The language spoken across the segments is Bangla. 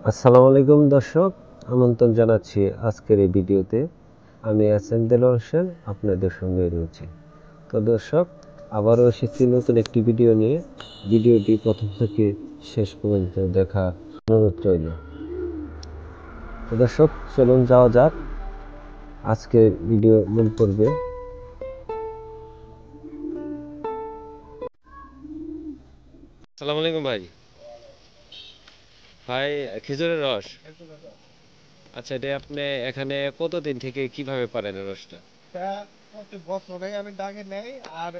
আসসালামু আলাইকুম দর্শক, আমন্ত্রণ জানাচ্ছি আজকের এই ভিডিওতে। আমি এসএম দেলোয়ার হোসেন আপনাদের সঙ্গে রয়েছি। তো দর্শক, আবারও এসেছি নতুন একটি ভিডিও নিয়ে। ভিডিওটি প্রথম থেকে শেষ পর্যন্ত দেখা অনুরোধ রইল। তো দর্শক, চলুন যাওয়া যাক আজকের ভিডিও মূল পর্বে। আসসালামু আলাইকুম ভাই। ভাই, খেজুরের রস, আচ্ছা, এটা আপনি এখানে কতদিন থেকে কিভাবে পারেন এই রসটা? তা প্রতি বছরে আমি দাগে নেই। আর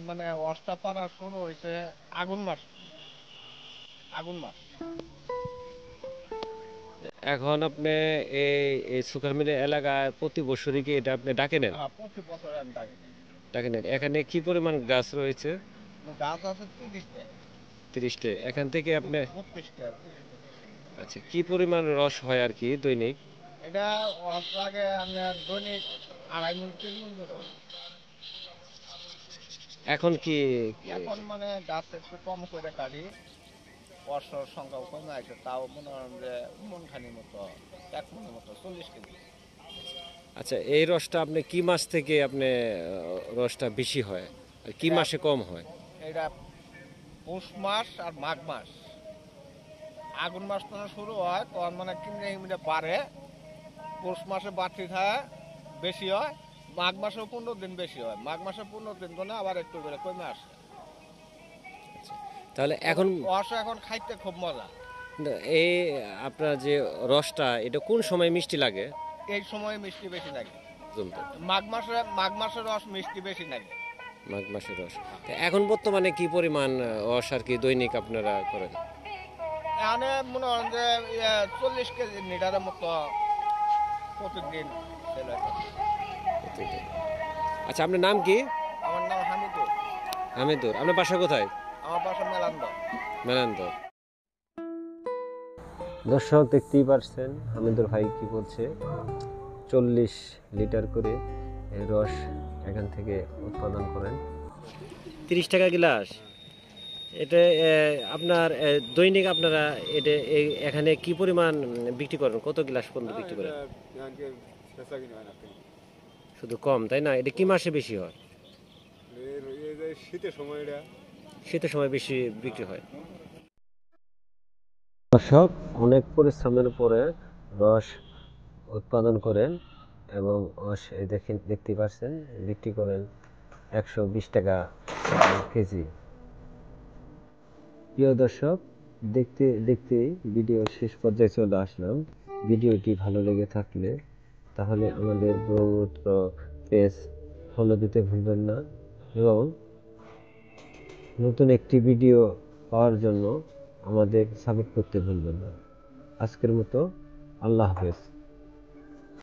মানে ওয়াশটা পারা শুরু হয়েছে আগুন মাস আগুন মাস এখন আপনি এই এই সুখারমির এলাকায় প্রতি বছরই কি এটা আপনি ডাকে নেন? প্রতি বছরে আমি দাগে নেই। ডাকে নেন। এখানে কি পরিমাণ গাছ রয়েছে? গাছ আছে 30টা। 30টে। এখান থেকে আপনি 32টা। আচ্ছা, কি পরিমাণ রস হয় আর কি দৈনিক? এটা ওয়াশ লাগে আমি দৈনিক 2.5 মণ 3 মণ করে। এখন কি এখন মানে গাছ একটু কম করে কাটি, ওয়াশের সংখ্যাও কমে আছে, তাও মনে হয় যে মন খানির মতো, 1 মণের মতো 40 কেজি। আচ্ছা, এই রসটা আপনি কি মাস থেকে আপনি রসটা বেশি হয় আর কি এটা মাসে কম হয়? এটা পৌষ মাস আর মাঘ মাস। আগুন মাস তো শুরু হয় তখন মানে কিমড়ে কিমড়ে বাড়ে। পৌষ মাসে বাড়তি খায় বেশি হয়। মাঘ মাসেও 15 দিন বেশি হয়। মাঘ মাসে 15 দিন তো না, আবার একটু করে কমে আসে। তাহলে তবে এখন কুয়াশা এখন খাইতে খুব মজা। এই আপনার যে রসটা, এটা কোন সময় মিষ্টি লাগে? এই সময় মিষ্টি বেশি লাগে। জমতে মাঘ মাসের রস মিষ্টি বেশি লাগে। মাঘ মাসের রস। তো এখন বর্তমানে কি পরিমাণ রস আর কি দৈনিক আপনারা করেন? এখানে মনে হয় যে 40 কেজি লিটারের মতো প্রতিদিন সেল হয়। প্রতিদিন। আচ্ছা, আপনার নাম কি? আমার নাম হামিদুর। হামিদুর। আপনার বাসা কোথায়? আমার বাসা মেলান্দ। মেলান্দ। দর্শক, দেখতেই পারছেন হামিদুর ভাই কি বলছে। 40 লিটার করে রস এখান থেকে উৎপাদন করেন। 30 টাকা গ্লাস। এটা আপনার দৈনিক আপনারা এটা এখানে কি পরিমাণ বিক্রি করেন? কত গ্লাস পর্যন্ত বিক্রি করেন? শুধু কম, তাই না? এটা কি মাসে বেশি হয়? শীতের সময় শীতের সময় বেশি বিক্রি হয়। দর্শক, অনেক পরিশ্রমের পরে রস উৎপাদন করেন এবং রস দেখতে পাচ্ছেন বিক্রি করেন 120 টাকা কেজি। প্রিয় দর্শক, দেখতে দেখতে ভিডিও শেষ পর্যায়ে চলে আসলাম। ভিডিওটি ভালো লেগে থাকলে তাহলে আমাদের ব্রহ্মপুত্র পেজ ফলো দিতে ভুলবেন না এবং নতুন একটি ভিডিও পাওয়ার জন্য আমাদের সাবস্ক্রাইব করতে ভুলবেন না। আজকের মতো আল্লাহ হাফেজ।